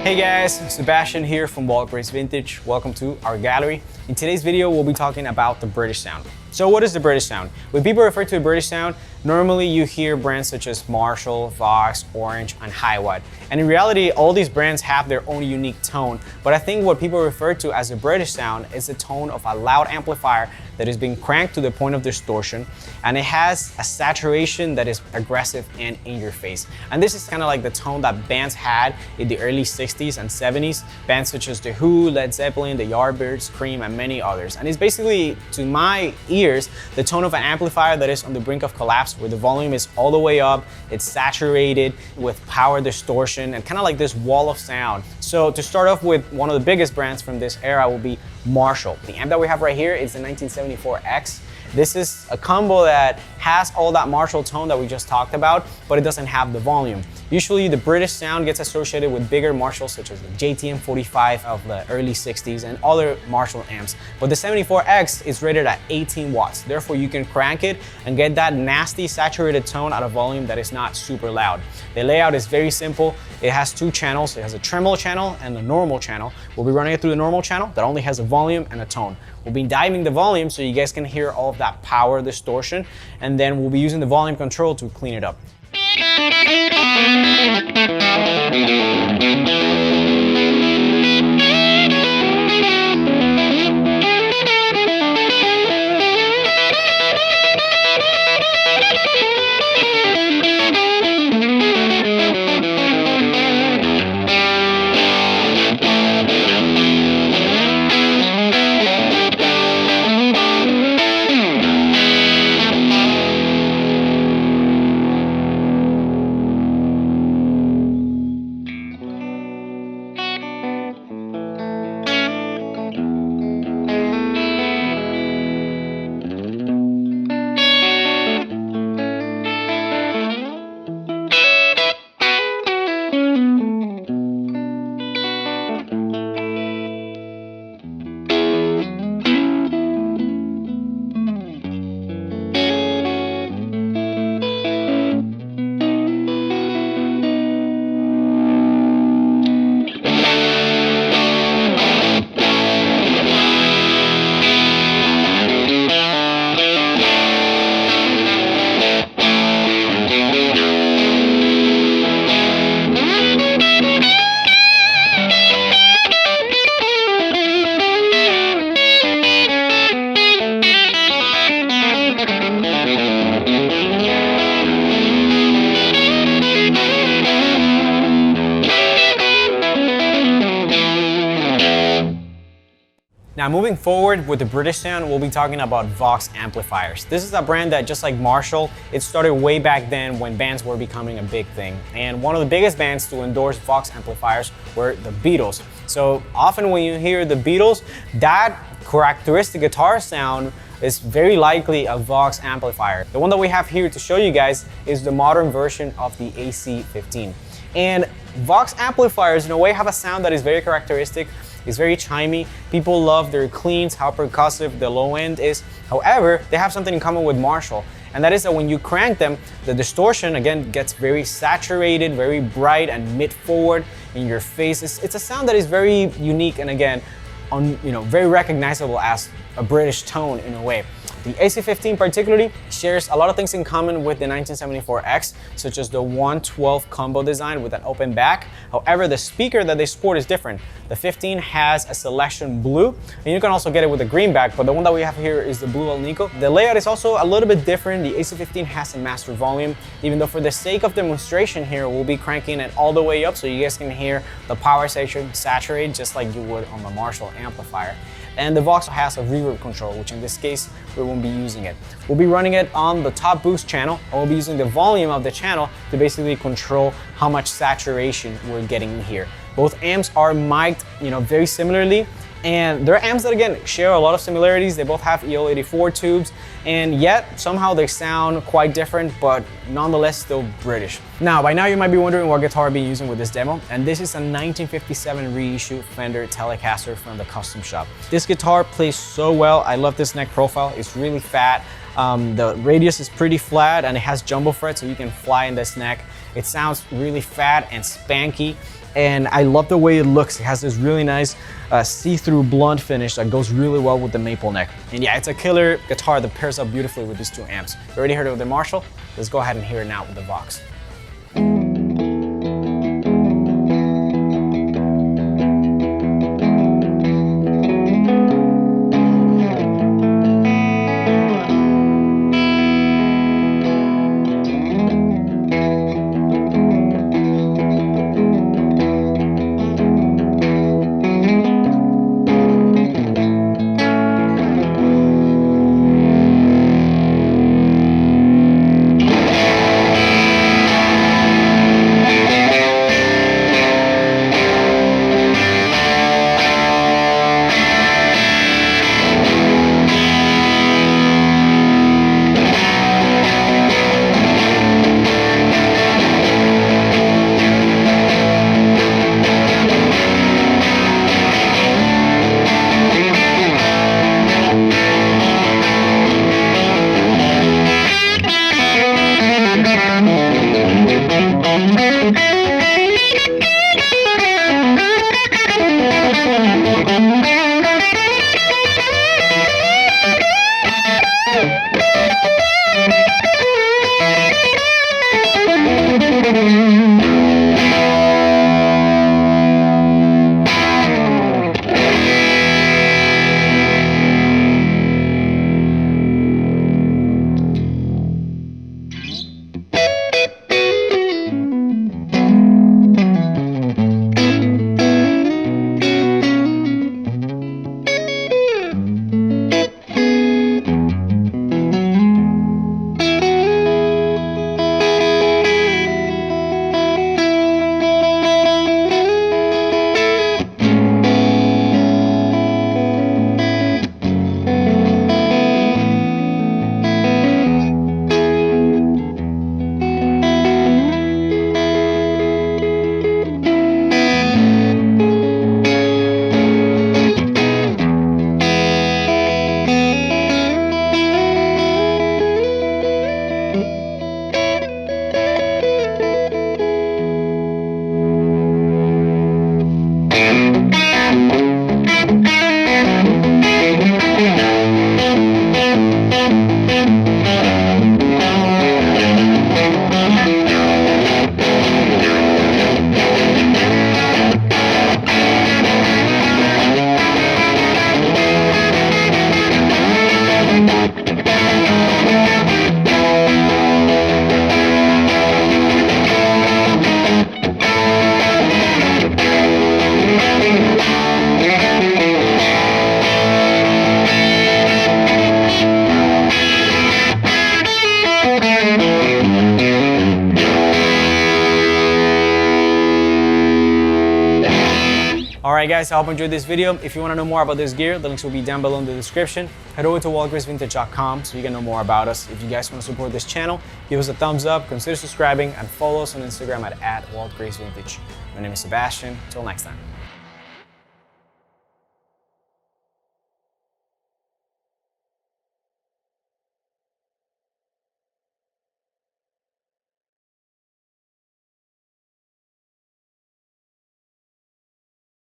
Hey guys, Sebastian here from Vox Vintage. Welcome to our gallery. In today's video, we'll be talking about the British sound. So what is the British sound? When people refer to a British sound, normally you hear brands such as Marshall, Vox, Orange, and Handwired. And in reality, all these brands have their own unique tone, but I think what people refer to as a British sound is the tone of a loud amplifier that is being cranked to the point of distortion, and it has a saturation that is aggressive and in your face. And this is kind of like the tone that bands had in the early 60s and 70s, bands such as The Who, Led Zeppelin, the Yardbirds, Cream, and many others. And it's basically, to my ears, the tone of an amplifier that is on the brink of collapse, where the volume is all the way up, it's saturated with power distortion, and kind of like this wall of sound. So to start off with, one of the biggest brands from this era will be Marshall. The amp that we have right here is the 1974X. This is a combo that has all that Marshall tone that we just talked about, but it doesn't have the volume. Usually the British sound gets associated with bigger Marshalls such as the JTM45 of the early 60s and other Marshall amps. But the 74X is rated at 18 watts. Therefore you can crank it and get that nasty saturated tone at a volume that is not super loud. The layout is very simple. It has two channels. It has a tremolo channel and a normal channel. We'll be running it through the normal channel that only has a volume and a tone. We'll be diving the volume so you guys can hear all of that power distortion, and then we'll be using the volume control to clean it up. Now moving forward with the British sound, we'll be talking about Vox amplifiers. This is a brand that, just like Marshall, it started way back then when bands were becoming a big thing. And one of the biggest bands to endorse Vox amplifiers were the Beatles. So often when you hear the Beatles, that characteristic guitar sound is very likely a Vox amplifier. The one that we have here to show you guys is the modern version of the AC15. And Vox amplifiers in a way have a sound that is very characteristic. It's very chimey. People love their cleans, how percussive the low end is. However, they have something in common with Marshall, and that is that when you crank them, the distortion again gets very saturated, very bright and mid-forward in your face. It's a sound that is very unique and again, very recognizable as a British tone in a way. The AC15 particularly shares a lot of things in common with the 1974X, such as the 112 combo design with an open back. However, the speaker that they sport is different. The 15 has a selection blue, and you can also get it with a green back, but the one that we have here is the blue Alnico. The layout is also a little bit different. The AC15 has a master volume, even though for the sake of demonstration here, we'll be cranking it all the way up so you guys can hear the power section saturate just like you would on the Marshall amplifier. And the Vox has a reverb control, which in this case, we won't be using it. We'll be running it on the top boost channel, and we'll be using the volume of the channel to basically control how much saturation we're getting in here. Both amps are mic'd, very similarly, And they're amps that, again, share a lot of similarities. They both have EL84 tubes, and yet somehow they sound quite different, but nonetheless still British. Now, by now you might be wondering what guitar I've been using with this demo, and this is a 1957 reissue Fender Telecaster from the custom shop. This guitar plays so well. I love this neck profile. It's really fat. The radius is pretty flat and it has jumbo frets, so you can fly in this neck. It sounds really fat and spanky, and I love the way it looks. It has this really nice see-through blunt finish that goes really well with the maple neck. And yeah, it's a killer guitar that pairs up beautifully with these two amps. You already heard it with the Marshall. Let's go ahead and hear it now with the Vox. Alright guys, I hope you enjoyed this video. If you want to know more about this gear, the links will be down below in the description. Head over to waltgracevintage.com so you can know more about us. If you guys want to support this channel, give us a thumbs up, consider subscribing, and follow us on Instagram at @waltgracevintage. My name is Sebastian. Until next time.